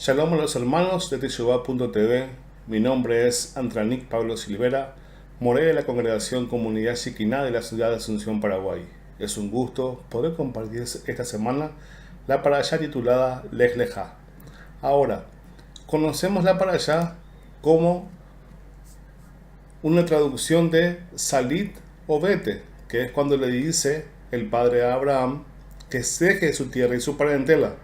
Shalom a los hermanos de Teshuvah.tv. Mi nombre es Antranik Pablo Silvera, moré de la Congregación Comunidad Shekinah de la ciudad de Asunción, Paraguay. Es un gusto poder compartir esta semana la parashá titulada Lech Lecha. Ahora, conocemos la parashá como una traducción de Salit o vete, que es cuando le dice el padre a Abraham que se deje de su tierra y su parentela.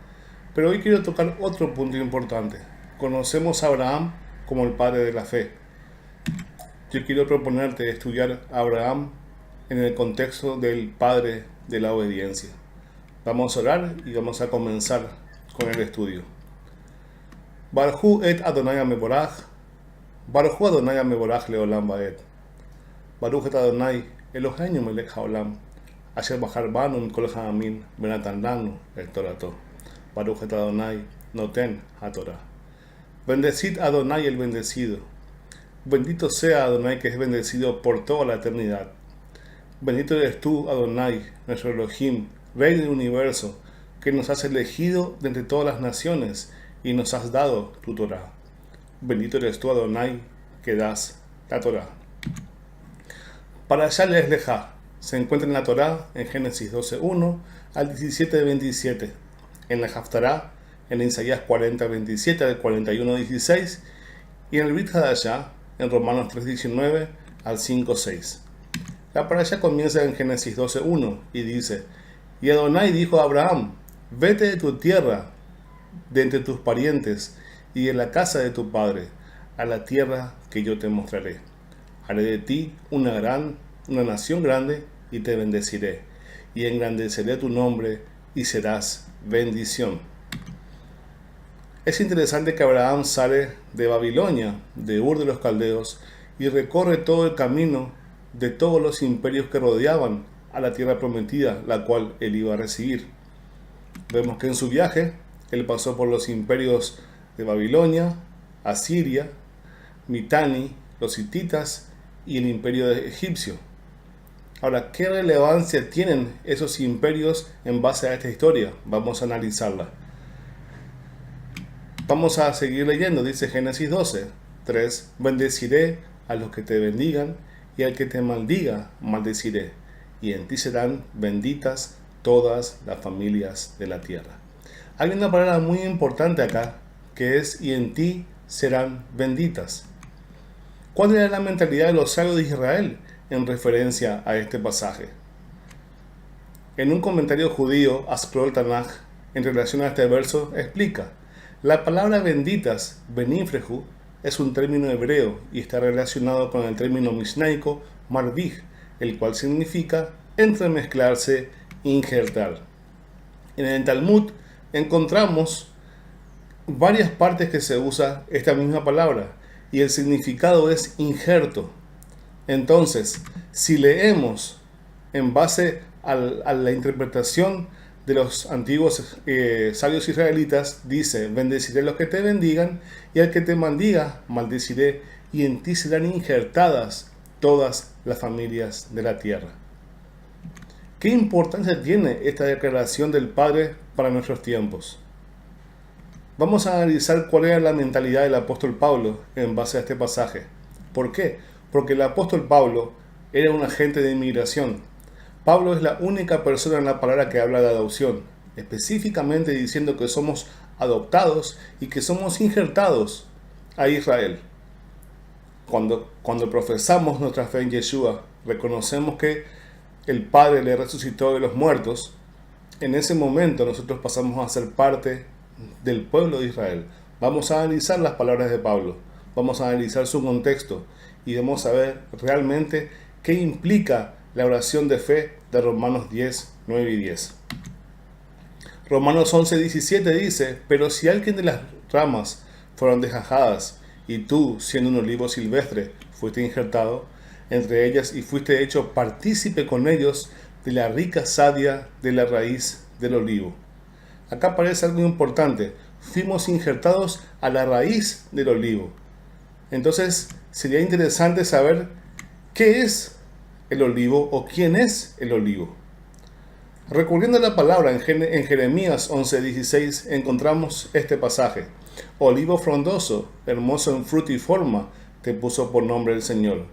Pero hoy quiero tocar otro punto importante. Conocemos a Abraham como el padre de la fe. Yo quiero proponerte estudiar a Abraham en el contexto del padre de la obediencia. Vamos a orar y vamos a comenzar con el estudio. Barhu et Adonai Meborach, Barhu Adonai Meborach leolam vaed. Baruch et Adonai Eloheinu melech haolam, asher bachar banu mikol ha'amin venatan lanu et torato. Baruch et Adonai noten haTorah. Bendecid a Adonai el bendecido. Bendito sea Adonai que es bendecido por toda la eternidad. Bendito eres tú, Adonai, nuestro Elohim, Rey del universo, que nos has elegido de entre todas las naciones y nos has dado tu Torah. Bendito eres tú, Adonai, que das la Torah. Parashá Lech Lecha se encuentra en la Torah en Génesis 12:1 al 17:27. En la Haftará, en Isaías 40:27 al 41:16 y en el Brit Hadashah, en Romanos 3:19 al 5:6. La parashá comienza en Génesis 12:1 y dice: Y Adonai dijo a Abraham: Vete de tu tierra, de entre tus parientes y de la casa de tu padre, a la tierra que yo te mostraré. Haré de ti una nación grande y te bendeciré, y engrandeceré tu nombre y serás bendición. Es interesante que Abraham sale de Babilonia, de Ur de los Caldeos, y recorre todo el camino de todos los imperios que rodeaban a la tierra prometida, la cual él iba a recibir. Vemos que en su viaje, él pasó por los imperios de Babilonia, Asiria, Mitani, los hititas y el imperio egipcio. Ahora, ¿qué relevancia tienen esos imperios en base a esta historia? Vamos a analizarla. Vamos a seguir leyendo, dice Génesis 12:3. Bendeciré a los que te bendigan y al que te maldiga, maldeciré. Y en ti serán benditas todas las familias de la tierra. Hay una palabra muy importante acá, que es y en ti serán benditas. ¿Cuál era la mentalidad de los sabios de Israel en referencia a este pasaje? En un comentario judío, Asclol Tanaj, en relación a este verso, explica: la palabra benditas, benifrehu, es un término hebreo y está relacionado con el término mishnaico marvij, el cual significa entremezclarse, injertar. En el Talmud encontramos varias partes que se usa esta misma palabra y el significado es injerto. Entonces, si leemos en base a la interpretación de los antiguos sabios israelitas, dice: bendeciré a los que te bendigan y al que te maldiga, maldeciré, y en ti serán injertadas todas las familias de la tierra. ¿Qué importancia tiene esta declaración del Padre para nuestros tiempos? Vamos a analizar cuál era la mentalidad del apóstol Pablo en base a este pasaje. ¿Por qué? Porque el apóstol Pablo era un agente de inmigración. Pablo es la única persona en la palabra que habla de adopción, específicamente diciendo que somos adoptados y que somos injertados a Israel. Cuando profesamos nuestra fe en Yeshua, reconocemos que el Padre le resucitó de los muertos. En ese momento nosotros pasamos a ser parte del pueblo de Israel. Vamos a analizar las palabras de Pablo, vamos a analizar su contexto y vamos a ver realmente qué implica la oración de fe de Romanos 10, 9 y 10. Romanos 11, 17 dice: pero si alguien de las ramas fueron desgajadas y tú, siendo un olivo silvestre, fuiste injertado entre ellas y fuiste hecho partícipe con ellos de la rica savia de la raíz del olivo. Acá aparece algo importante: fuimos injertados a la raíz del olivo. Entonces sería interesante saber qué es el olivo o quién es el olivo. Recurriendo a la palabra en Jeremías 11:16 encontramos este pasaje. Olivo frondoso, hermoso en fruto y forma, te puso por nombre el Señor.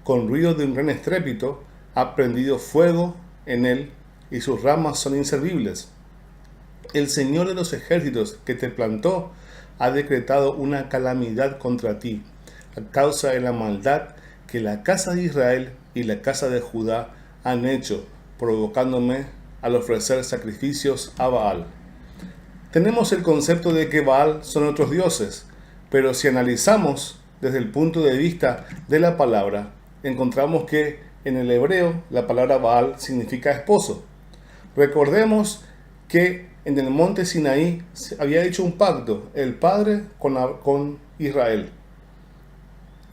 Con ruido de un gran estrépito ha prendido fuego en él y sus ramas son inservibles. El Señor de los ejércitos que te plantó ha decretado una calamidad contra ti, a causa de la maldad que la casa de Israel y la casa de Judá han hecho, provocándome al ofrecer sacrificios a Baal. Tenemos el concepto de que Baal son otros dioses, pero si analizamos desde el punto de vista de la palabra, encontramos que en el hebreo la palabra Baal significa esposo. Recordemos que en el monte Sinaí había hecho un pacto el Padre con Israel,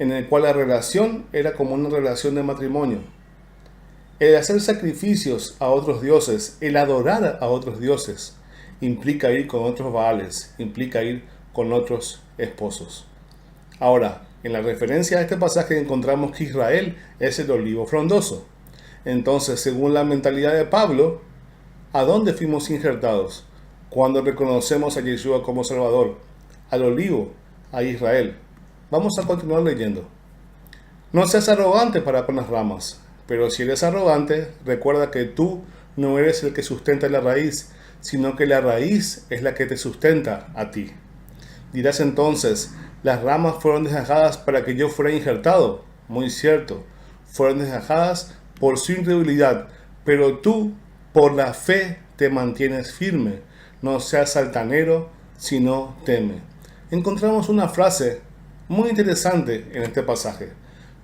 en el cual la relación era como una relación de matrimonio. El hacer sacrificios a otros dioses, el adorar a otros dioses, implica ir con otros Baales, implica ir con otros esposos. Ahora, en la referencia a este pasaje encontramos que Israel es el olivo frondoso. Entonces, según la mentalidad de Pablo, ¿a dónde fuimos injertados? Cuando reconocemos a Yeshua como Salvador, al olivo, a Israel. Vamos a continuar leyendo. No seas arrogante para con las ramas, pero si eres arrogante, recuerda que tú no eres el que sustenta la raíz, sino que la raíz es la que te sustenta a ti. Dirás entonces, las ramas fueron desgajadas para que yo fuera injertado. Muy cierto, fueron desgajadas por su incredulidad, pero tú por la fe te mantienes firme. No seas altanero, sino teme. Encontramos una frase muy interesante en este pasaje.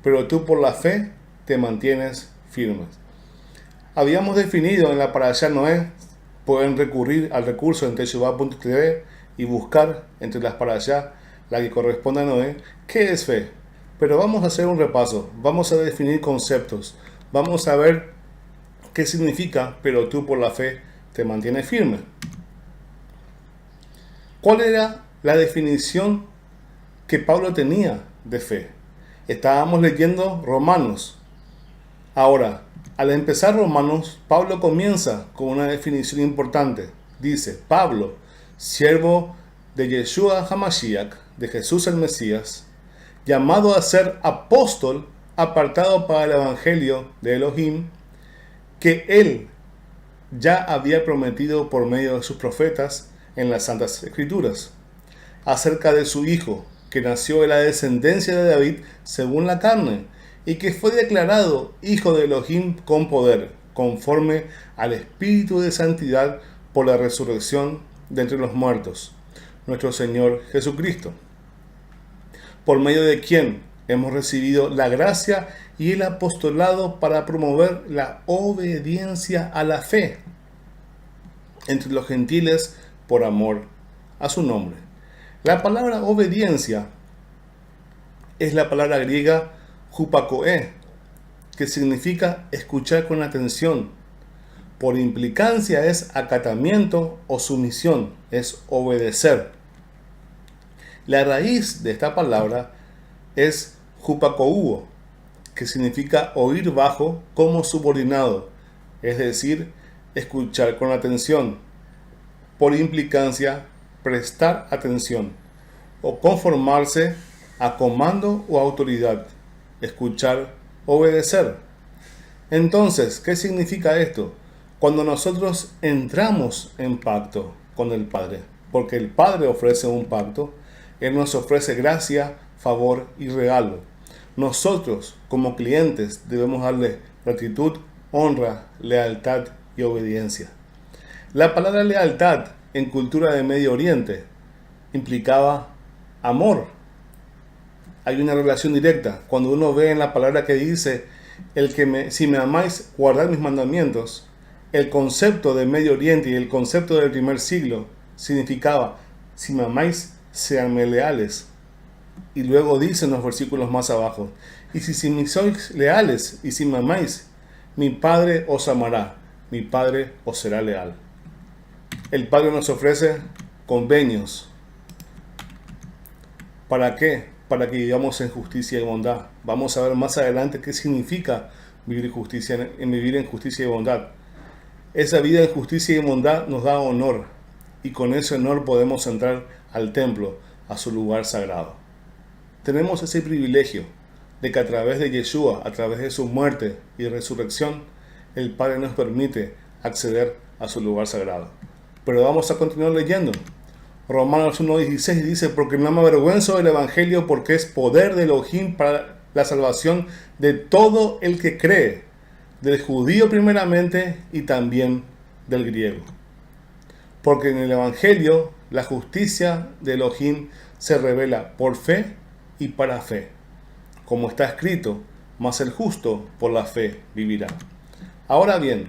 Pero tú por la fe te mantienes firme. Habíamos definido en la Parashá Noé, pueden recurrir al recurso en Teshuvah.tv y buscar entre las Parashá la que corresponde a Noé, ¿qué es fe? Pero vamos a hacer un repaso, vamos a definir conceptos, vamos a ver qué significa, pero tú por la fe te mantienes firme. ¿Cuál era la definición que Pablo tenía de fe? Estábamos leyendo Romanos. Ahora, al empezar Romanos, Pablo comienza con una definición importante. Dice, Pablo, siervo de Yeshua HaMashiach, de Jesús el Mesías, llamado a ser apóstol, apartado para el evangelio de Elohim, que él ya había prometido por medio de sus profetas en las Santas Escrituras, acerca de su Hijo, que nació de la descendencia de David según la carne, y que fue declarado Hijo de Elohim con poder, conforme al Espíritu de Santidad por la resurrección de entre los muertos, nuestro Señor Jesucristo, por medio de quien hemos recibido la gracia y el apostolado para promover la obediencia a la fe entre los gentiles por amor a su nombre. La palabra obediencia es la palabra griega hupakoe, que significa escuchar con atención. Por implicancia es acatamiento o sumisión, es obedecer. La raíz de esta palabra es hupakouo, que significa oír bajo como subordinado, es decir, escuchar con atención. Por implicancia, prestar atención o conformarse a comando o autoridad, escuchar, obedecer. Entonces, ¿qué significa esto? Cuando nosotros entramos en pacto con el Padre, porque el Padre ofrece un pacto, Él nos ofrece gracia, favor y regalo. Nosotros, como clientes, debemos darle gratitud, honra, lealtad y obediencia. La palabra lealtad en cultura de Medio Oriente implicaba amor. Hay una relación directa. Cuando uno ve en la palabra que dice, si me amáis, guardad mis mandamientos, el concepto de Medio Oriente y el concepto del primer siglo significaba, si me amáis, seanme leales. Y luego dice en los versículos más abajo, y si me sois leales y si me amáis, mi Padre os amará, mi Padre os será leal. El Padre nos ofrece convenios. ¿Para qué? Para que vivamos en justicia y bondad. Vamos a ver más adelante qué significa vivir en justicia y bondad. Esa vida en justicia y bondad nos da honor, y con ese honor podemos entrar al templo, a su lugar sagrado. Tenemos ese privilegio de que a través de Yeshua, a través de su muerte y resurrección, el Padre nos permite acceder a su lugar sagrado. Pero vamos a continuar leyendo. Romanos 1:16 dice: porque no me avergüenzo del Evangelio, porque es poder de Elohim para la salvación de todo el que cree, del judío primeramente y también del griego. Porque en el Evangelio la justicia de Elohim se revela por fe y para fe, como está escrito: mas el justo por la fe vivirá. Ahora bien,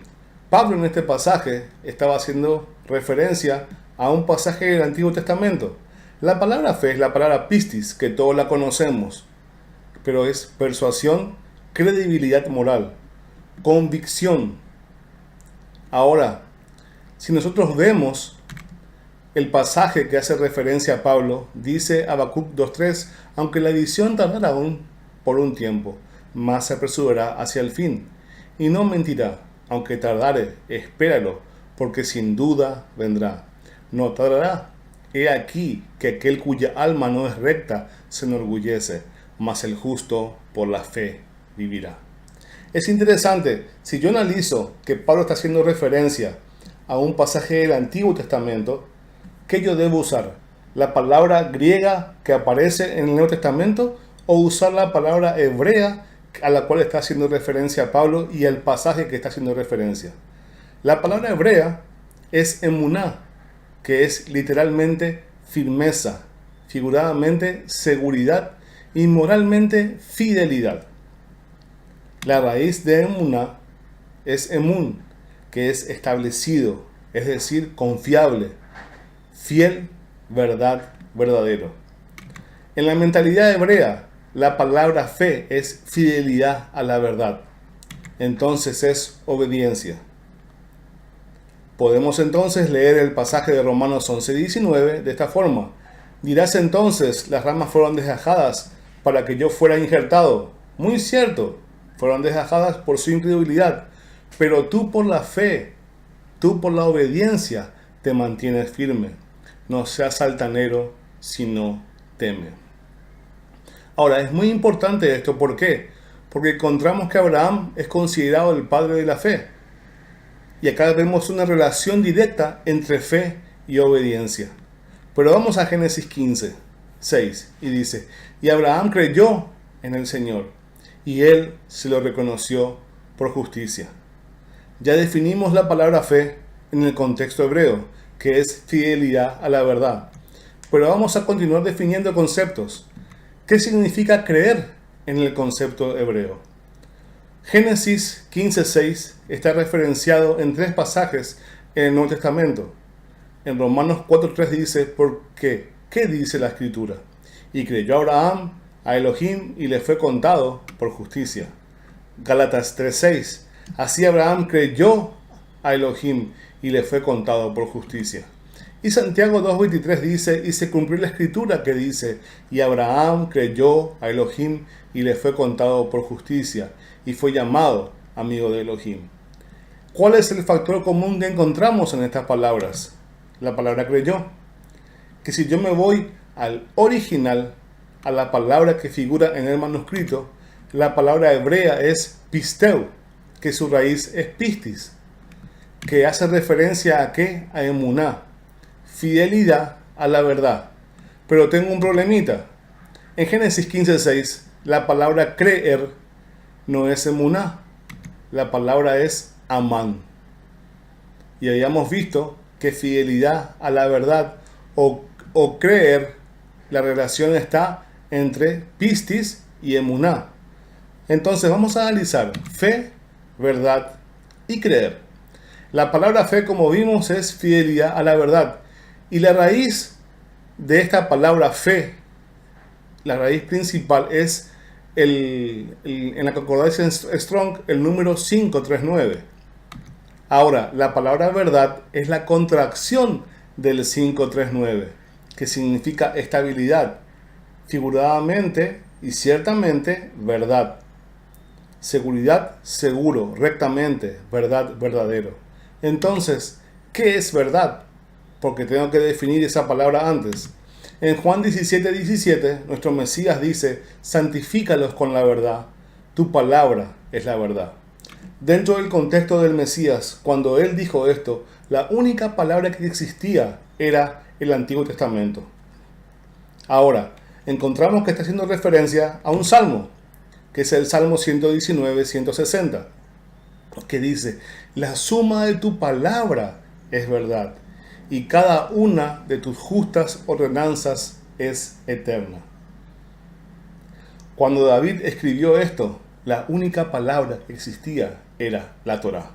Pablo en este pasaje estaba haciendo referencia a un pasaje del Antiguo Testamento. La palabra fe es la palabra pistis, que todos la conocemos, pero es persuasión, credibilidad moral, convicción. Ahora, si nosotros vemos el pasaje que hace referencia a Pablo, dice Habacuc 2:3: aunque la visión tardará aún por un tiempo, mas se apresurará hacia el fin, y no mentirá. Aunque tardare, espéralo, porque sin duda vendrá. No tardará. He aquí que aquel cuya alma no es recta se enorgullece, mas el justo por la fe vivirá. Es interesante, si yo analizo que Pablo está haciendo referencia a un pasaje del Antiguo Testamento, ¿qué yo debo usar? ¿La palabra griega que aparece en el Nuevo Testamento o usar la palabra hebrea a la cual está haciendo referencia Pablo y el pasaje que está haciendo referencia? La palabra hebrea es emuná, que es literalmente firmeza, figuradamente seguridad y moralmente fidelidad. La raíz de emuná es emun, que es establecido, es decir, confiable, fiel, verdad, verdadero. En la mentalidad hebrea, la palabra fe es fidelidad a la verdad. Entonces es obediencia. Podemos entonces leer el pasaje de Romanos 11:19 de esta forma: dirás entonces, las ramas fueron desgajadas para que yo fuera injertado. Muy cierto, fueron desgajadas por su incredulidad, pero tú por la fe, tú por la obediencia te mantienes firme. No seas altanero, sino teme. Ahora, es muy importante esto. ¿Por qué? Porque encontramos que Abraham es considerado el padre de la fe. Y acá vemos una relación directa entre fe y obediencia. Pero vamos a Génesis 15:6 y dice: y Abraham creyó en el Señor, y él se lo reconoció por justicia. Ya definimos la palabra fe en el contexto hebreo, que es fidelidad a la verdad. Pero vamos a continuar definiendo conceptos. ¿Qué significa creer en el concepto hebreo? Génesis 15:6 está referenciado en 3 pasajes en el Nuevo Testamento. En Romanos 4:3 dice: ¿por qué? ¿Qué dice la Escritura? Y creyó Abraham a Elohim y le fue contado por justicia. Gálatas 3:6: así Abraham creyó a Elohim y le fue contado por justicia. Y Santiago 2:23 dice: y se cumplió la escritura que dice: y Abraham creyó a Elohim y le fue contado por justicia, y fue llamado amigo de Elohim. ¿Cuál es el factor común que encontramos en estas palabras? La palabra creyó. Que si yo me voy al original, a la palabra que figura en el manuscrito, la palabra hebrea es pisteu, que su raíz es pistis, que hace referencia a ¿qué? A emuná, fidelidad a la verdad. Pero tengo un problemita. En Génesis 15:6, la palabra creer no es emuná, la palabra es amán. Y habíamos visto que fidelidad a la verdad o creer, la relación está entre pistis y emuná. Entonces vamos a analizar fe, verdad y creer. La palabra fe, como vimos, es fidelidad a la verdad. Y la raíz de esta palabra fe, la raíz principal es en la concordancia Strong, el número 539. Ahora, la palabra verdad es la contracción del 539, que significa estabilidad, figuradamente y ciertamente verdad. Seguridad, seguro, rectamente, verdad, verdadero. Entonces, ¿qué es verdad? Porque tengo que definir esa palabra antes. En Juan 17:17, nuestro Mesías dice, santifícalos con la verdad, tu palabra es la verdad. Dentro del contexto del Mesías, cuando él dijo esto, la única palabra que existía era el Antiguo Testamento. Ahora, encontramos que está haciendo referencia a un salmo, que es el Salmo 119-160, que dice, la suma de tu palabra es verdad, y cada una de tus justas ordenanzas es eterna. Cuando David escribió esto, la única palabra que existía era la Torá.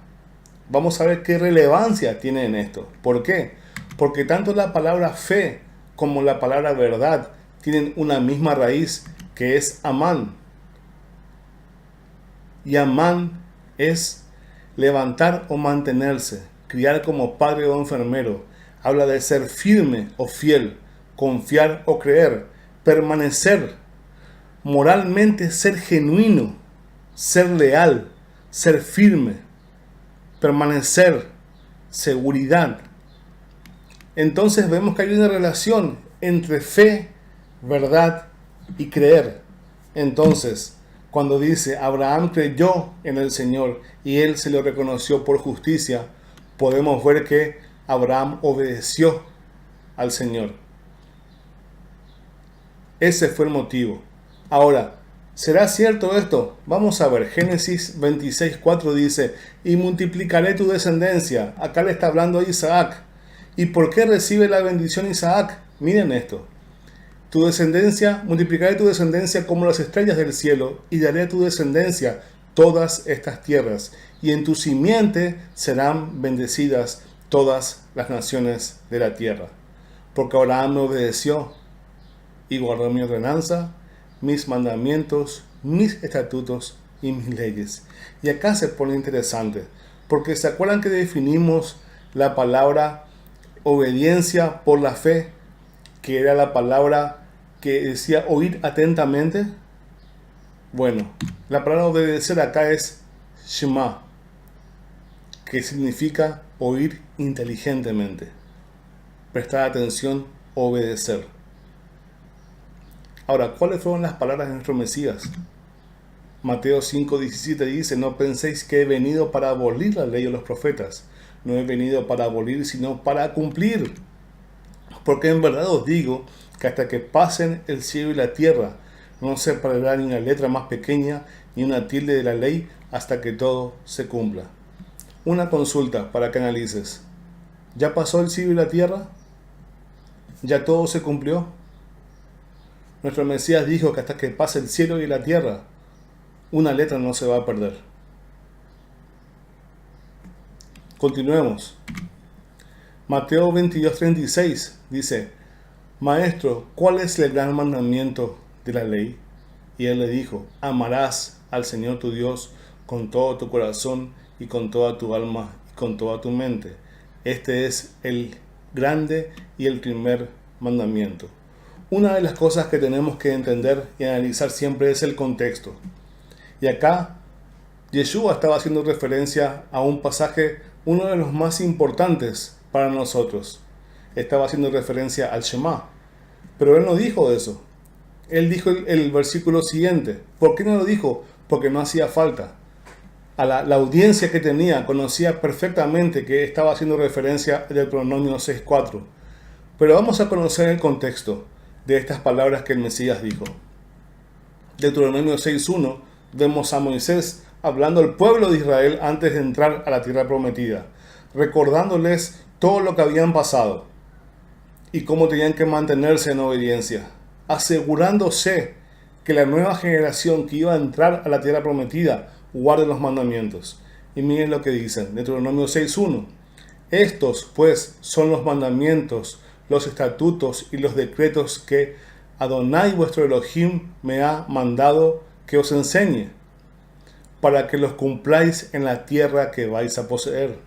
Vamos a ver qué relevancia tiene en esto. ¿Por qué? Porque tanto la palabra fe como la palabra verdad tienen una misma raíz, que es amán. Y amán es levantar o mantenerse, criar como padre o enfermero. Habla de ser firme o fiel, confiar o creer, permanecer, moralmente ser genuino, ser leal, ser firme, permanecer, seguridad. Entonces vemos que hay una relación entre fe, verdad y creer. Entonces, cuando dice Abraham creyó en el Señor y él se lo reconoció por justicia, podemos ver que Abraham obedeció al Señor. Ese fue el motivo. Ahora, ¿será cierto esto? Vamos a ver, Génesis 26:4 dice, y multiplicaré tu descendencia. Acá le está hablando a Isaac. ¿Y por qué recibe la bendición Isaac? Miren esto. Tu descendencia, multiplicaré tu descendencia como las estrellas del cielo, y daré a tu descendencia todas estas tierras, y en tu simiente serán bendecidas todas las naciones de la tierra. Porque Abraham me obedeció y guardó mi ordenanza, mis mandamientos, mis estatutos y mis leyes. Y acá se pone interesante, porque ¿se acuerdan que definimos la palabra obediencia por la fe, que era la palabra que decía oír atentamente? Bueno, la palabra obedecer acá es Shema, que significa oír inteligentemente, prestar atención, obedecer. Ahora, ¿cuáles fueron las palabras de nuestro Mesías? Mateo 5:17 dice, no penséis que he venido para abolir la ley o los profetas. No he venido para abolir, sino para cumplir. Porque en verdad os digo que hasta que pasen el cielo y la tierra, no se separará ni una letra más pequeña ni una tilde de la ley hasta que todo se cumpla. Una consulta para que analices. ¿Ya pasó el cielo y la tierra? ¿Ya todo se cumplió? Nuestro Mesías dijo que hasta que pase el cielo y la tierra, una letra no se va a perder. Continuemos. Mateo 22:36 dice, Maestro, ¿cuál es el gran mandamiento de la ley? Y él le dijo, amarás al Señor tu Dios con todo tu corazón y con toda tu alma y con toda tu mente. Este es el grande y el primer mandamiento. Una de las cosas que tenemos que entender y analizar siempre es el contexto. Y acá, Yeshua estaba haciendo referencia a un pasaje, uno de los más importantes para nosotros. Estaba haciendo referencia al Shema. Pero él no dijo eso. Él dijo el versículo siguiente. ¿Por qué no lo dijo? Porque no hacía falta. La audiencia que tenía conocía perfectamente que estaba haciendo referencia al Deuteronomio 6:4. Pero vamos a conocer el contexto de estas palabras que el Mesías dijo. Deuteronomio 6:1 vemos a Moisés hablando al pueblo de Israel antes de entrar a la tierra prometida, recordándoles todo lo que habían pasado y cómo tenían que mantenerse en obediencia, asegurándose que la nueva generación que iba a entrar a la tierra prometida guarde los mandamientos. Y miren lo que dicen, Deuteronomio 6:1. Estos, pues, son los mandamientos, los estatutos y los decretos que Adonai vuestro Elohim me ha mandado que os enseñe, para que los cumpláis en la tierra que vais a poseer,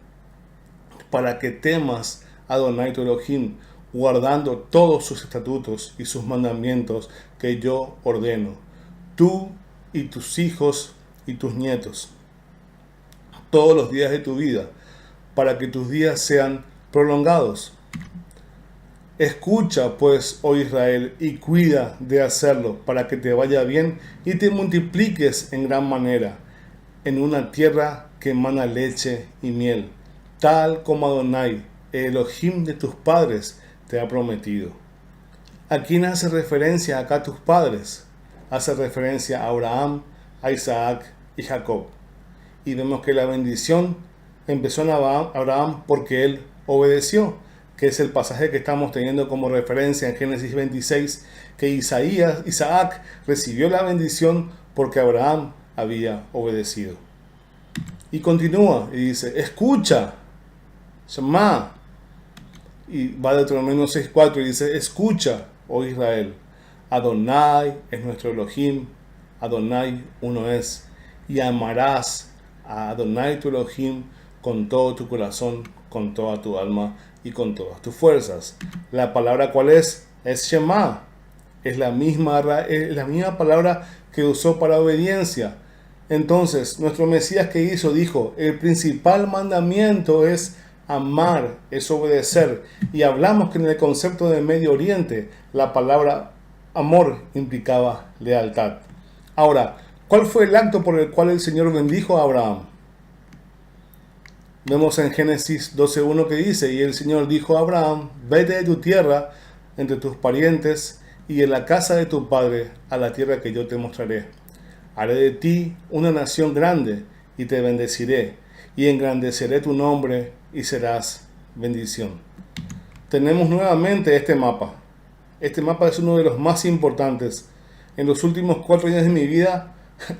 para que temas a Adonai tu Elohim, guardando todos sus estatutos y sus mandamientos que yo ordeno, tú y tus hijos y tus nietos, todos los días de tu vida, para que tus días sean prolongados. Escucha, pues, oh Israel, y cuida de hacerlo, para que te vaya bien y te multipliques en gran manera, en una tierra que emana leche y miel, tal como Adonai, el Elohim de tus padres, te ha prometido. ¿A quién hace referencia acá tus padres? Hace referencia a Abraham, a Isaac y Jacob. Y vemos que la bendición empezó en Abraham porque él obedeció, que es el pasaje que estamos teniendo como referencia en Génesis 26, que Isaac recibió la bendición porque Abraham había obedecido. Y continúa y dice, escucha, Shema. Y va de Deuteronomio 6:4 y dice, escucha, oh Israel, Adonai es nuestro Elohim, Adonai uno es, y amarás a Adonai tu Elohim con todo tu corazón, con toda tu alma y con todas tus fuerzas. La palabra ¿cuál es? Es Shema. Es la misma palabra que usó para obediencia. Entonces, nuestro Mesías que hizo, dijo, el principal mandamiento es amar, es obedecer. Y hablamos que en el concepto de Medio Oriente, la palabra amor implicaba lealtad. Ahora, ¿cuál fue el acto por el cual el Señor bendijo a Abraham? Vemos en Génesis 12:1 que dice, y el Señor dijo a Abraham, vete de tu tierra, entre tus parientes, y en la casa de tu padre, a la tierra que yo te mostraré. Haré de ti una nación grande, y te bendeciré, y engrandeceré tu nombre, y serás bendición. Tenemos nuevamente este mapa. Este mapa es uno de los más importantes. En los últimos 4 años de mi vida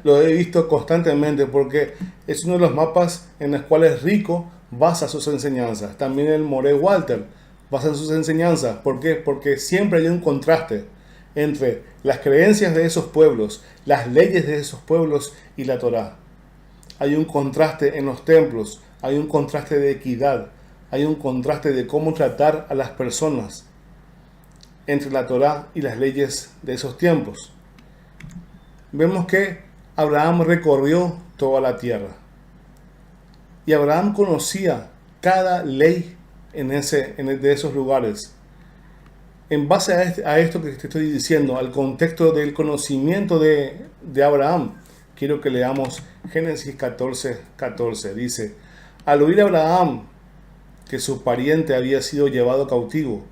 lo he visto constantemente porque es uno de los mapas en los cuales Rico basa sus enseñanzas. También el Moré Walter basa sus enseñanzas. ¿Por qué? Porque siempre hay un contraste entre las creencias de esos pueblos, las leyes de esos pueblos y la Torá. Hay un contraste en los templos, hay un contraste de equidad, hay un contraste de cómo tratar a las personas entre la Torá y las leyes de esos tiempos. Vemos que Abraham recorrió toda la tierra y Abraham conocía cada ley de esos lugares. En base a esto que te estoy diciendo, al contexto del conocimiento de Abraham, quiero que leamos Génesis 14:14. Dice, al oír Abraham que su pariente había sido llevado cautivo,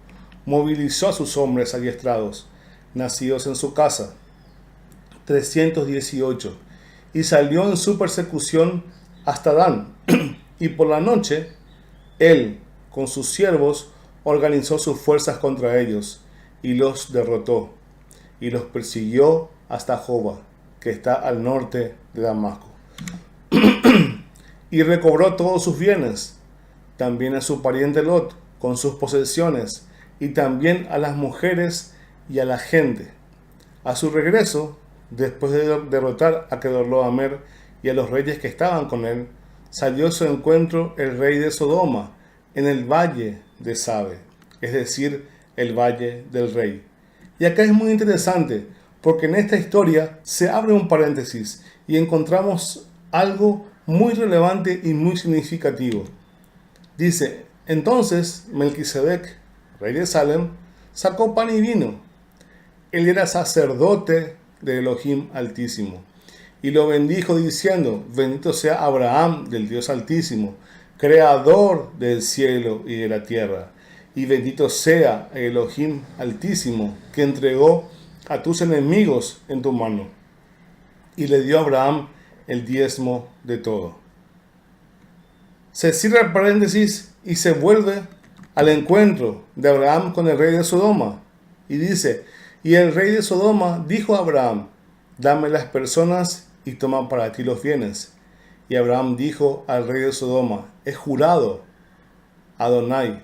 movilizó a sus hombres adiestrados, nacidos en su casa, 318, y salió en su persecución hasta Dan. Y por la noche, él, con sus siervos, organizó sus fuerzas contra ellos, y los derrotó, y los persiguió hasta Joba, que está al norte de Damasco. Y recobró todos sus bienes, también a su pariente Lot, con sus posesiones, y también a las mujeres y a la gente. A su regreso, después de derrotar a Kedorlaomer y a los reyes que estaban con él, salió a su encuentro el rey de Sodoma en el valle de Sabe, es decir, el valle del rey. Y acá es muy interesante, porque en esta historia se abre un paréntesis y encontramos algo muy relevante y muy significativo. Dice, entonces Melquisedec, rey de Salem, sacó pan y vino. Él era sacerdote de Elohim Altísimo, y lo bendijo diciendo, bendito sea Abraham del Dios Altísimo, creador del cielo y de la tierra, y bendito sea Elohim Altísimo, que entregó a tus enemigos en tu mano. Y le dio a Abraham el diezmo de todo. Se cierra el paréntesis y se vuelve al encuentro de Abraham con el rey de Sodoma. Y dice, y el rey de Sodoma dijo a Abraham, dame las personas y toma para ti los bienes. Y Abraham dijo al rey de Sodoma, he jurado, Adonai,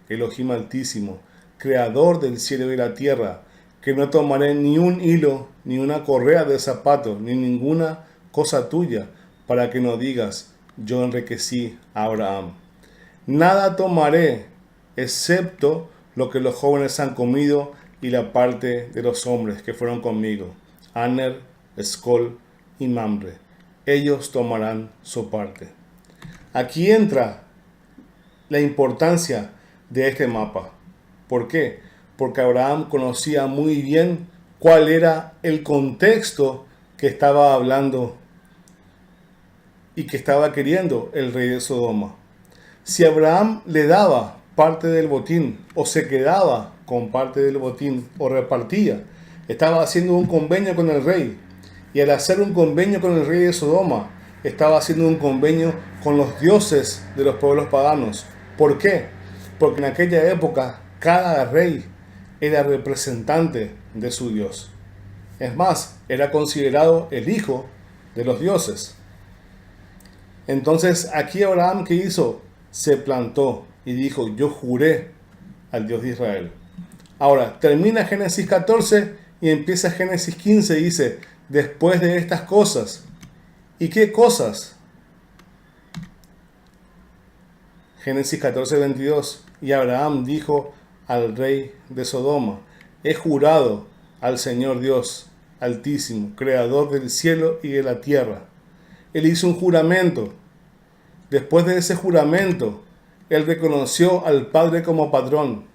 Elohim Altísimo, creador del cielo y la tierra, que no tomaré ni un hilo, ni una correa de zapato, ni ninguna cosa tuya, para que no digas, yo enriquecí a Abraham. Nada tomaré, excepto lo que los jóvenes han comido y la parte de los hombres que fueron conmigo, Aner, Escol y Mamre. Ellos tomarán su parte. Aquí entra la importancia de este mapa. ¿Por qué? Porque Abraham conocía muy bien cuál era el contexto que estaba hablando y que estaba queriendo el rey de Sodoma. Si Abraham le daba parte del botín o se quedaba con parte del botín o repartía, estaba haciendo un convenio con el rey. Y al hacer un convenio con el rey de Sodoma, estaba haciendo un convenio con los dioses de los pueblos paganos. ¿Por qué? Porque en aquella época cada rey era representante de su dios. Es más, era considerado el hijo de los dioses. Entonces aquí Abraham, ¿qué hizo? Se plantó y dijo, yo juré al Dios de Israel. Ahora, termina Génesis 14 y empieza Génesis 15 y dice, después de estas cosas. ¿Y qué cosas? Génesis 14, 22. Y Abraham dijo al rey de Sodoma, he jurado al Señor Dios Altísimo, creador del cielo y de la tierra. Él hizo un juramento. Después de ese juramento, él reconoció al Padre como patrón.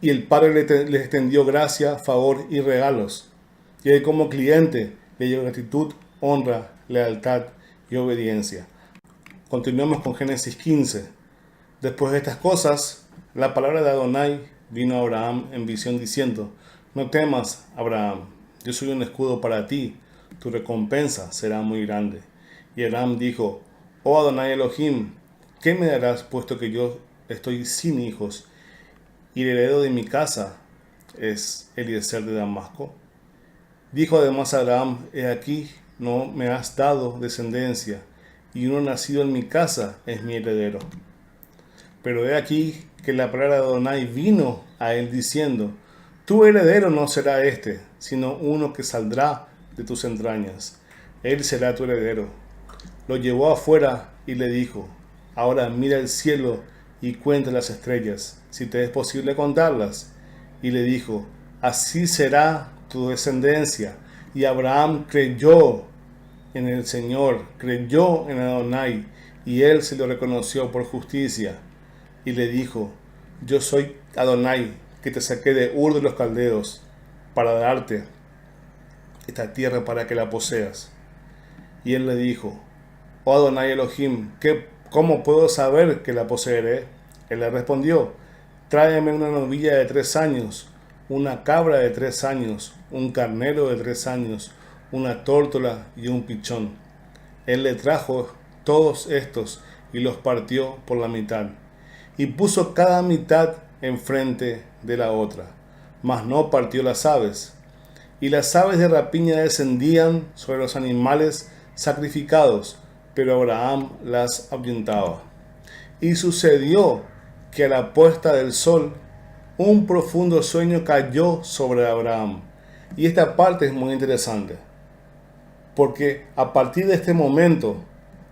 Y el Padre le extendió gracia, favor y regalos. Y él como cliente le dio gratitud, honra, lealtad y obediencia. Continuamos con Génesis 15. Después de estas cosas, la palabra de Adonai vino a Abraham en visión diciendo, no temas, Abraham, yo soy un escudo para ti, tu recompensa será muy grande. Y Abraham dijo, oh Adonai Elohim, ¿qué me darás puesto que yo estoy sin hijos? Y el heredero de mi casa es Eliezer de Damasco. Dijo además Abraham, he aquí, no me has dado descendencia, y uno nacido en mi casa es mi heredero. Pero he aquí que la palabra de Adonai vino a él diciendo, tu heredero no será este, sino uno que saldrá de tus entrañas. Él será tu heredero. Lo llevó afuera y le dijo, ahora mira el cielo y cuenta las estrellas, si te es posible contarlas. Y le dijo, así será tu descendencia. Y Abraham creyó en el Señor, creyó en Adonai, y él se lo reconoció por justicia. Y le dijo, yo soy Adonai, que te saqué de Ur de los Caldeos, para darte esta tierra para que la poseas. Y él le dijo, oh Adonai Elohim, ¿cómo puedo saber que la poseeré? Él le respondió, tráeme una novilla de 3 años, una cabra de 3 años, un carnero de 3 años, una tórtola y un pichón. Él le trajo todos estos y los partió por la mitad, y puso cada mitad enfrente de la otra, mas no partió las aves. Y las aves de rapiña descendían sobre los animales sacrificados, pero Abraham las ahuyentaba. Y sucedió que a la puesta del sol, un profundo sueño cayó sobre Abraham. Y esta parte es muy interesante, porque a partir de este momento,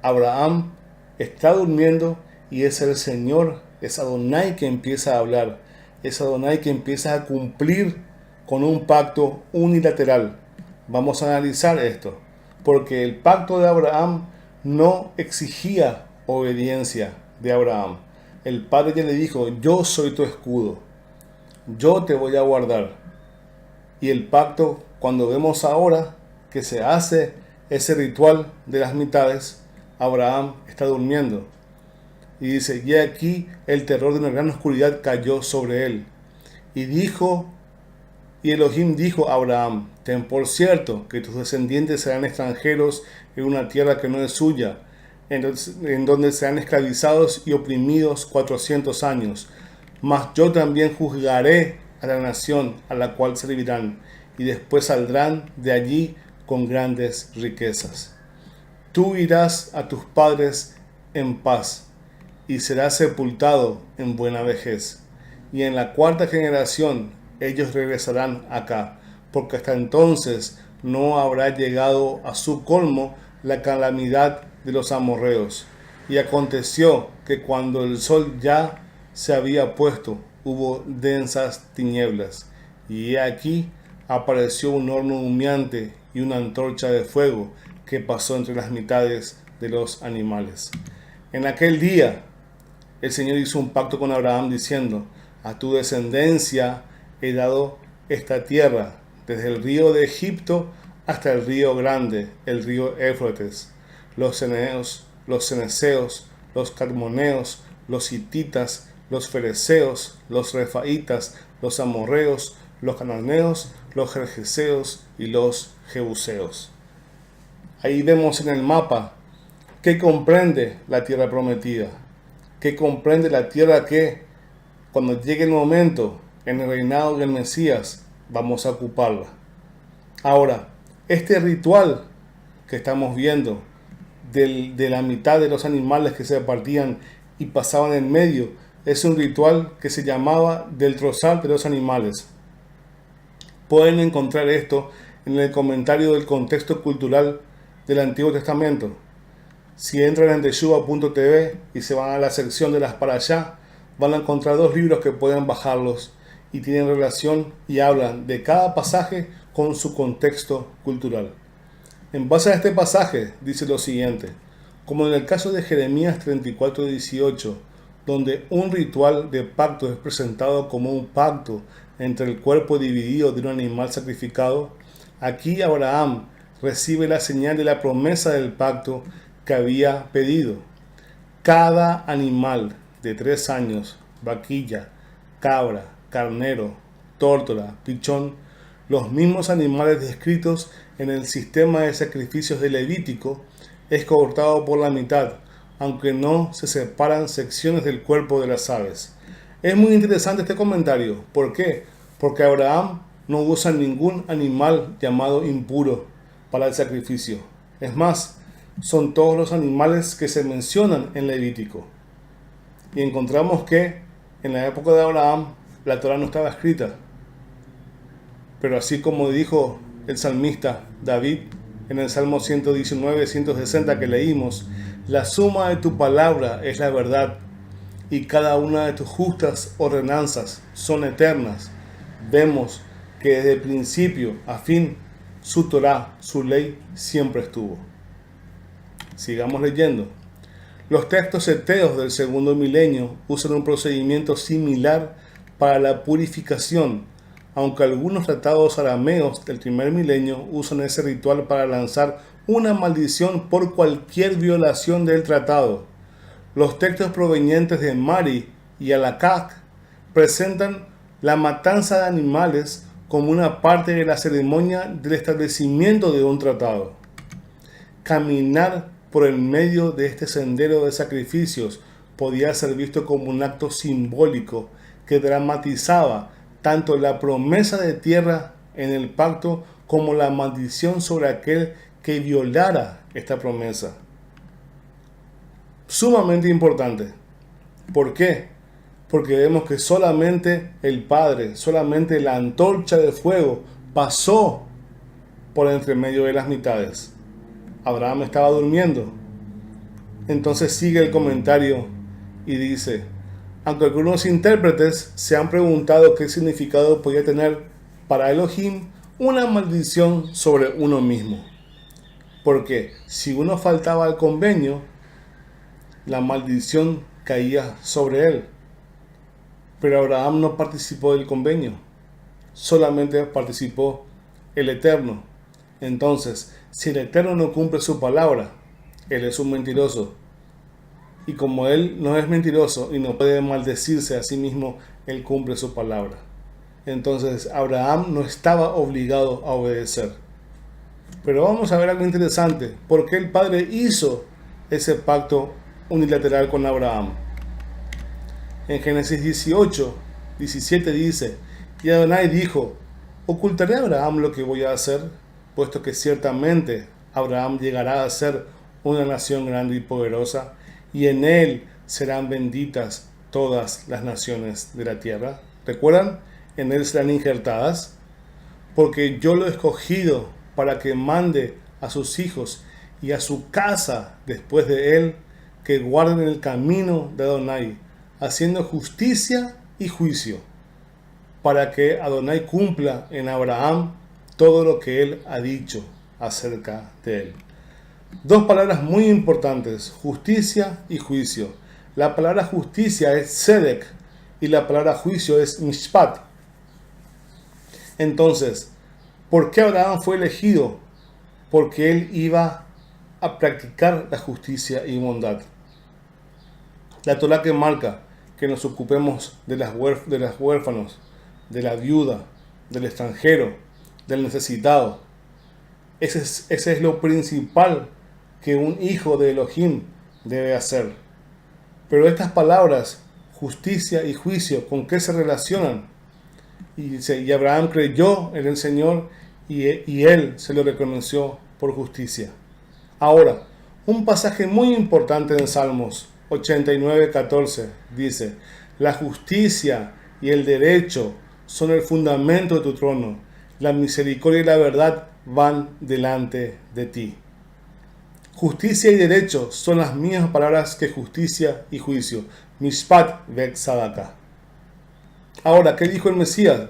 Abraham está durmiendo y es el Señor, es Adonai que empieza a hablar, es Adonai que empieza a cumplir con un pacto unilateral. Vamos a analizar esto, porque el pacto de Abraham no exigía obediencia de Abraham. El Padre ya le dijo, yo soy tu escudo, yo te voy a guardar. Y el pacto, cuando vemos ahora que se hace ese ritual de las mitades, Abraham está durmiendo. Y dice, y aquí el terror de una gran oscuridad cayó sobre él. Y Elohim dijo a Abraham, ten por cierto que tus descendientes serán extranjeros en una tierra que no es suya, en donde serán esclavizados y oprimidos 400 años. Mas yo también juzgaré a la nación a la cual servirán, y después saldrán de allí con grandes riquezas. Tú irás a tus padres en paz, y serás sepultado en buena vejez. Y en la 4ª generación ellos regresarán acá, porque hasta entonces no habrá llegado a su colmo la calamidad de los amorreos. Y aconteció que cuando el sol ya se había puesto, hubo densas tinieblas, y he aquí apareció un horno humeante y una antorcha de fuego que pasó entre las mitades de los animales. En aquel día el Señor hizo un pacto con Abraham diciendo: a tu descendencia he dado esta tierra, desde el río de Egipto hasta el río grande, el río Éufrates, los ceneos, los ceneseos, los cadmoneos, los hititas, los fereceos, los refaitas, los amorreos, los cananeos, los gergeseos y los jebuseos. Ahí vemos en el mapa que comprende la tierra prometida, que comprende la tierra que, cuando llegue el momento, en el reinado del Mesías, vamos a ocuparla. Ahora, este ritual que estamos viendo, de la mitad de los animales que se partían y pasaban en medio, es un ritual que se llamaba del trozar de los animales. Pueden encontrar esto en el comentario del contexto cultural del Antiguo Testamento. Si entran en teshuva.tv y se van a la sección de las para allá, van a encontrar 2 libros que pueden bajarlos y tienen relación y hablan de cada pasaje con su contexto cultural. En base a este pasaje dice lo siguiente: como en el caso de Jeremías 34:18, donde un ritual de pacto es presentado como un pacto entre el cuerpo dividido de un animal sacrificado, aquí Abraham recibe la señal de la promesa del pacto que había pedido. Cada animal de 3 años, vaquilla, cabra, carnero, tórtola, pichón, los mismos animales descritos en el sistema de sacrificios de Levítico, es cortado por la mitad, aunque no se separan secciones del cuerpo de las aves. Es muy interesante este comentario. ¿Por qué? Porque Abraham no usa ningún animal llamado impuro para el sacrificio. Es más, son todos los animales que se mencionan en Levítico. Y encontramos que en la época de Abraham la Torá no estaba escrita. Pero así como dijo el salmista David en el Salmo 119-160 que leímos: la suma de tu palabra es la verdad, y cada una de tus justas ordenanzas son eternas. Vemos que desde el principio a fin su Torá, su ley, siempre estuvo. Sigamos leyendo. Los textos heteos del segundo milenio usan un procedimiento similar para la purificación, aunque algunos tratados arameos del primer milenio usan ese ritual para lanzar una maldición por cualquier violación del tratado. Los textos provenientes de Mari y Alacac presentan la matanza de animales como una parte de la ceremonia del establecimiento de un tratado. Caminar por el medio de este sendero de sacrificios podía ser visto como un acto simbólico que dramatizaba tanto la promesa de tierra en el pacto como la maldición sobre aquel que violara esta promesa. Sumamente importante. ¿Por qué? Porque vemos que solamente el Padre, solamente la antorcha de fuego pasó por entre medio de las mitades. Abraham estaba durmiendo. Entonces sigue el comentario y dice: aunque algunos intérpretes se han preguntado qué significado podía tener para Elohim una maldición sobre uno mismo. Porque si uno faltaba al convenio, la maldición caía sobre él. Pero Abraham no participó del convenio, solamente participó el Eterno. Entonces, si el Eterno no cumple su palabra, él es un mentiroso. Y como él no es mentiroso y no puede maldecirse a sí mismo, él cumple su palabra. Entonces, Abraham no estaba obligado a obedecer. Pero vamos a ver algo interesante. ¿Por qué el Padre hizo ese pacto unilateral con Abraham? En Génesis 18:17 dice: y Adonai dijo: ¿ocultaré a Abraham lo que voy a hacer? Puesto que ciertamente Abraham llegará a ser una nación grande y poderosa, y en él serán benditas todas las naciones de la tierra. ¿Recuerdan? En él serán injertadas. Porque yo lo he escogido para que mande a sus hijos y a su casa después de él, que guarden el camino de Adonai, haciendo justicia y juicio, para que Adonai cumpla en Abraham todo lo que él ha dicho acerca de él. 2 palabras muy importantes: justicia y juicio. La palabra justicia es tzedek y la palabra juicio es mishpat. Entonces, ¿por qué Abraham fue elegido? Porque él iba a practicar la justicia y bondad. La Torá que marca que nos ocupemos de las huérfanos, de la viuda, del extranjero, del necesitado. Ese es lo principal que un hijo de Elohim debe hacer. Pero estas palabras, justicia y juicio, ¿con qué se relacionan? Y dice, y Abraham creyó en el Señor y él se lo reconoció por justicia. Ahora, un pasaje muy importante en Salmos 89:14 dice, la justicia y el derecho son el fundamento de tu trono, la misericordia y la verdad van delante de ti. Justicia y derecho son las mismas palabras que justicia y juicio. Mishpat ve'tzedakah. Ahora, ¿qué dijo el Mesías?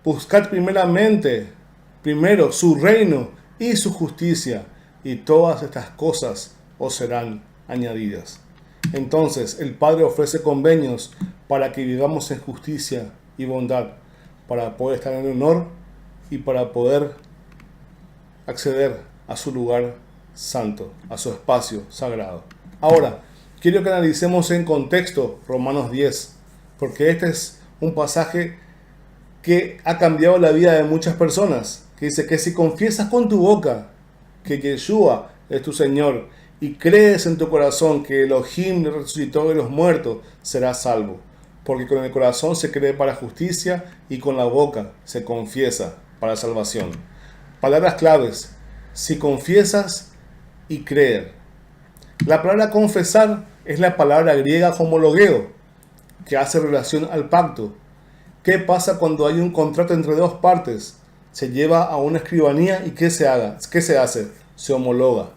Buscad primero su reino y su justicia, y todas estas cosas os serán añadidas. Entonces, el Padre ofrece convenios para que vivamos en justicia y bondad, para poder estar en honor y para poder acceder a su lugar santo, a su espacio sagrado. Ahora, quiero que analicemos en contexto Romanos 10, porque este es un pasaje que ha cambiado la vida de muchas personas, que dice que si confiesas con tu boca que Yeshua es tu Señor y crees en tu corazón que Elohim le resucitó de los muertos, serás salvo, porque con el corazón se cree para justicia y con la boca se confiesa para salvación. Palabras claves: si confiesas y creer. La palabra confesar es la palabra griega homologeo, que hace relación al pacto. ¿Qué pasa cuando hay un contrato entre dos partes? Se lleva a una escribanía y ¿qué se hace? Se homologa.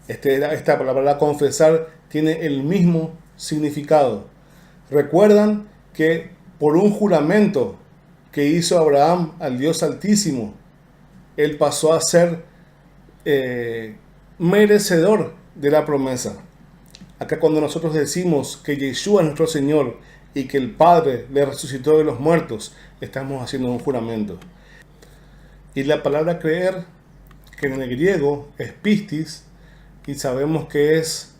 Esta palabra confesar tiene el mismo significado. Recuerdan que por un juramento que hizo Abraham al Dios Altísimo, él pasó a ser merecedor de la promesa. Acá cuando nosotros decimos que Yeshua es nuestro Señor y que el Padre le resucitó de los muertos, estamos haciendo un juramento. Y la palabra creer, que en el griego es pistis, y sabemos que es,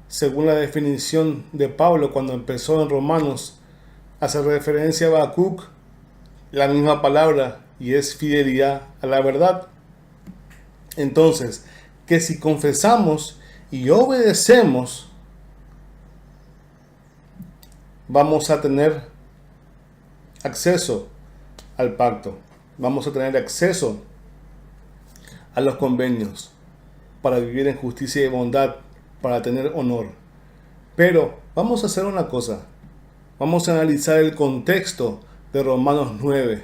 según la definición de Pablo cuando empezó en Romanos, hace referencia a Habacuc, la misma palabra, y es fidelidad a la verdad. Entonces, que si confesamos y obedecemos, vamos a tener acceso al pacto, vamos a tener acceso a los convenios para vivir en justicia y bondad, para tener honor. Pero vamos a hacer una cosa, vamos a analizar el contexto de Romanos 9,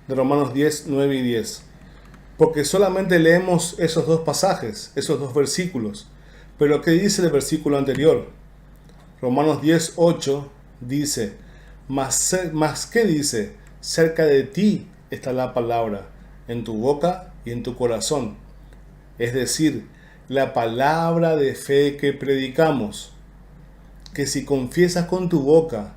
de Romanos 10, 9 y 10. Porque solamente leemos esos dos pasajes, esos dos versículos. Pero ¿qué dice el versículo anterior? Romanos 10, 8 dice, mas ¿qué dice? Cerca de ti está la palabra, en tu boca y en tu corazón. Es decir, la palabra de fe que predicamos. Que si confiesas con tu boca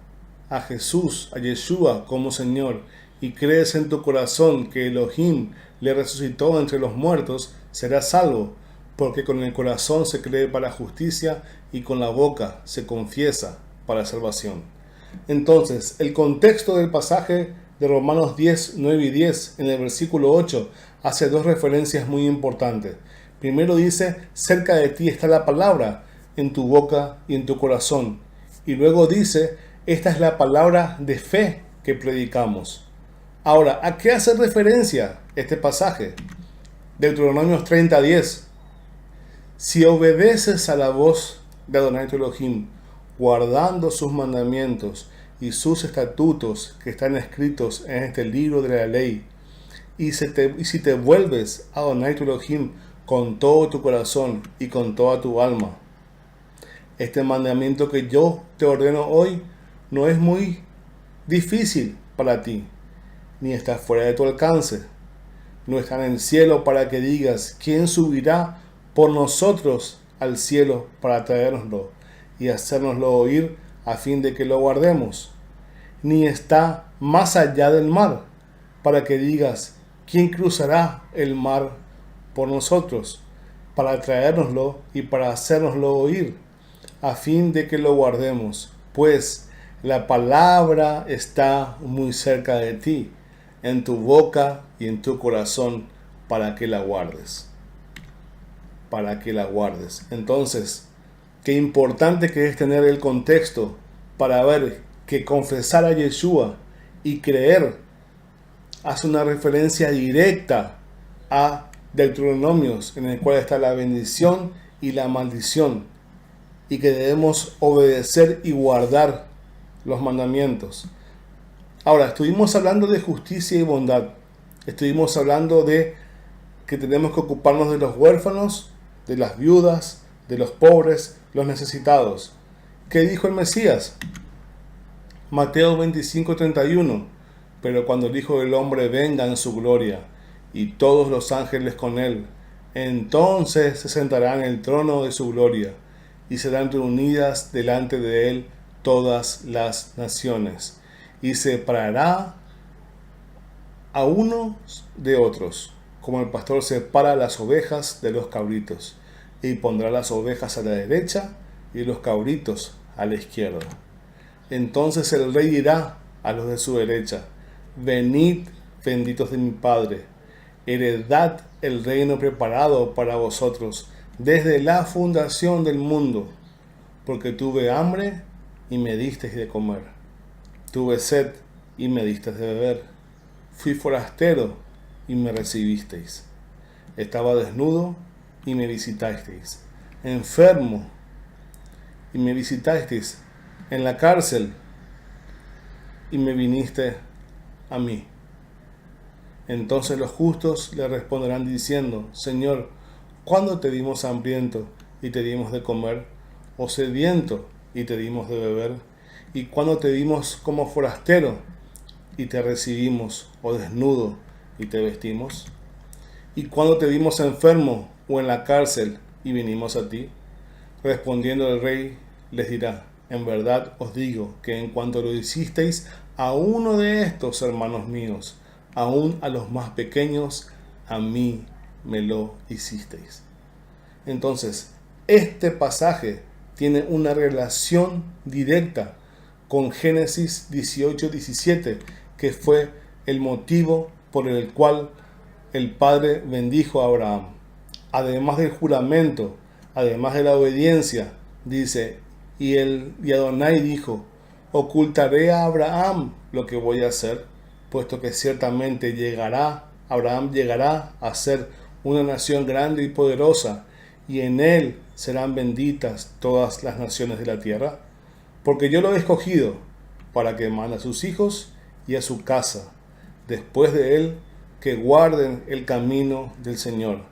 a Jesús, a Yeshua como Señor, y crees en tu corazón que Elohim le resucitó entre los muertos, serás salvo, porque con el corazón se cree para justicia y con la boca se confiesa para salvación. Entonces, el contexto del pasaje de Romanos 10, 9 y 10 en el versículo 8 hace dos referencias muy importantes. Primero dice, cerca de ti está la palabra, en tu boca y en tu corazón. Y luego dice, esta es la palabra de fe que predicamos. Ahora, ¿a qué hace referencia este pasaje? Deuteronomios 30:10. Si obedeces a la voz de Adonai tu Elohim, guardando sus mandamientos y sus estatutos que están escritos en este libro de la ley, y si te vuelves a Adonai tu Elohim con todo tu corazón y con toda tu alma, este mandamiento que yo te ordeno hoy no es muy difícil para ti, ni está fuera de tu alcance. No está en el cielo para que digas, ¿quién subirá por nosotros al cielo para traérnoslo? y hacérnoslo oír a fin de que lo guardemos. Ni está más allá del mar, para que digas, ¿quién cruzará el mar por nosotros? Para traérnoslo y para hacérnoslo oír, a fin de que lo guardemos. Pues la palabra está muy cerca de ti, en tu boca y en tu corazón, para que la guardes. Para que la guardes. Entonces, qué importante que es tener el contexto para ver que confesar a Yeshua y creer hace una referencia directa a Deuteronomios, en el cual está la bendición y la maldición, y que debemos obedecer y guardar los mandamientos. Ahora, estuvimos hablando de justicia y bondad. Estuvimos hablando de que tenemos que ocuparnos de los huérfanos, de las viudas, de los pobres, los necesitados. ¿Qué dijo el Mesías? Mateo 25:31. Pero cuando el Hijo del Hombre venga en su gloria, y todos los ángeles con él, entonces se sentará en el trono de su gloria, y serán reunidas delante de él todas las naciones, y separará a unos de otros, como el pastor separa las ovejas de los cabritos, y pondrá las ovejas a la derecha y los cabritos a la izquierda. Entonces el rey dirá a los de su derecha, venid, benditos de mi Padre, heredad el reino preparado para vosotros desde la fundación del mundo, porque tuve hambre y me disteis de comer, tuve sed y me disteis de beber, fui forastero y me recibisteis, estaba desnudo y me visitasteis, enfermo y me visitasteis, en la cárcel y me viniste a mí. Entonces los justos le responderán diciendo, Señor, ¿cuándo te dimos hambriento y te dimos de comer, o sediento y te dimos de beber? ¿Y cuándo te dimos como forastero y te recibimos, o desnudo y te vestimos? ¿Y cuándo te dimos enfermo o en la cárcel y vinimos a ti? Respondiendo el rey les dirá, en verdad os digo que en cuanto lo hicisteis a uno de estos hermanos míos, aún a los más pequeños, a mí me lo hicisteis. Entonces, este pasaje tiene una relación directa con Génesis 18:17, que fue el motivo por el cual el Padre bendijo a Abraham. Además del juramento, además de la obediencia, dice, y Adonai dijo, ocultaré a Abraham lo que voy a hacer, puesto que ciertamente Abraham llegará a ser una nación grande y poderosa, y en él serán benditas todas las naciones de la tierra, porque yo lo he escogido para que mande a sus hijos y a su casa, después de él, que guarden el camino del Señor,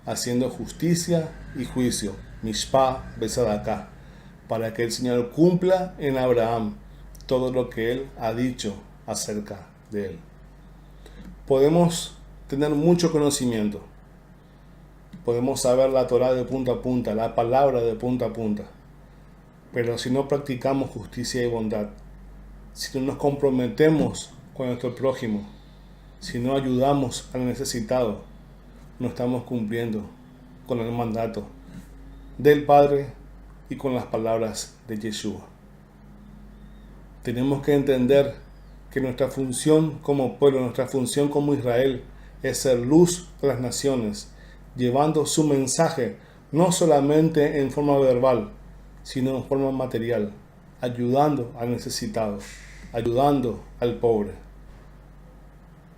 haciendo justicia y juicio, mishpah besadakah, para que el Señor cumpla en Abraham todo lo que él ha dicho acerca de él. Podemos tener mucho conocimiento, podemos saber la Torá de punta a punta, la palabra de punta a punta, pero si no practicamos justicia y bondad, si no nos comprometemos con nuestro prójimo, si no ayudamos al necesitado, no estamos cumpliendo con el mandato del Padre y con las palabras de Yeshua. Tenemos que entender que nuestra función como pueblo, nuestra función como Israel, es ser luz a las naciones, llevando su mensaje no solamente en forma verbal, sino en forma material, ayudando al necesitado, ayudando al pobre,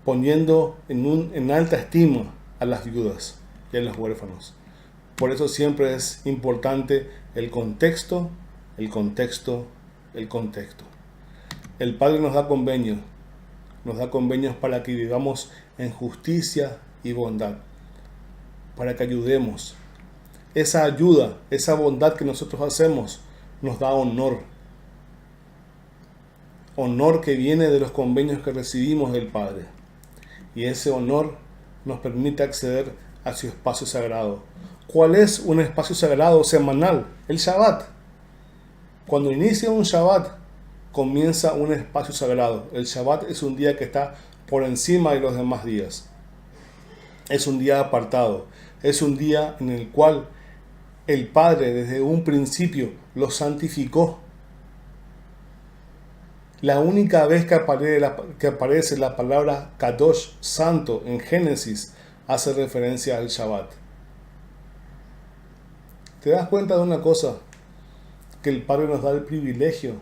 poniendo en alta estima a las viudas y a los huérfanos. Por eso siempre es importante el contexto, el contexto, el contexto. El Padre nos da convenios para que vivamos en justicia y bondad, para que ayudemos. Esa ayuda, esa bondad que nosotros hacemos, nos da honor. Honor que viene de los convenios que recibimos del Padre. Y ese honor nos permite acceder a su espacio sagrado. ¿Cuál es un espacio sagrado semanal? El Shabbat. Cuando inicia un Shabbat, comienza un espacio sagrado. El Shabbat es un día que está por encima de los demás días. Es un día apartado. Es un día en el cual el Padre desde un principio lo santificó. La única vez que aparece la palabra Kadosh, santo, en Génesis, hace referencia al Shabbat. ¿Te das cuenta de una cosa? Que el Padre nos da el privilegio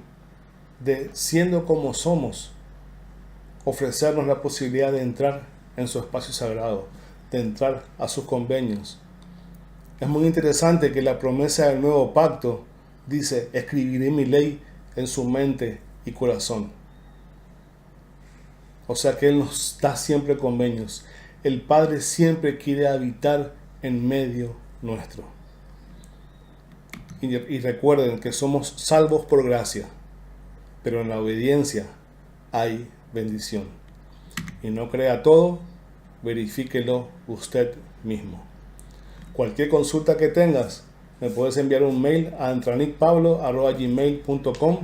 de, siendo como somos, ofrecernos la posibilidad de entrar en su espacio sagrado, de entrar a sus convenios. Es muy interesante que la promesa del nuevo pacto dice: escribiré mi ley en su mente y corazón. O sea que Él nos da siempre convenios. El Padre siempre quiere habitar en medio nuestro. Y recuerden que somos salvos por gracia, pero en la obediencia hay bendición. Y no crea todo, verifíquelo usted mismo. Cualquier consulta que tengas, me puedes enviar un mail a antranicpablo@gmail.com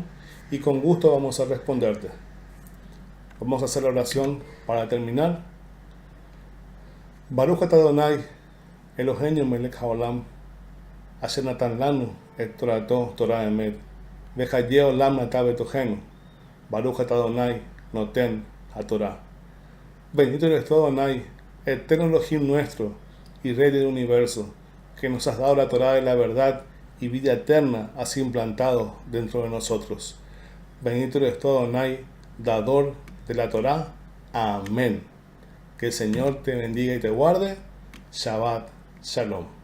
y con gusto vamos a responderte. Vamos a hacer la oración para terminar. Baruch atah Adonai, Eloheinu melech haolam, asher natan lanu et torato Torah emet, vechayeh olam nata betohenu. Baruch atah Adonai, noten haTorah. Bendito eres tú, Adonai, eterno Elohim nuestro y Rey del universo, que nos has dado la Torah de la verdad y vida eterna has implantado dentro de nosotros. Bendito eres tú, Adonai, dador de la Torah. Amén. Que el Señor te bendiga y te guarde. Shabbat Shalom.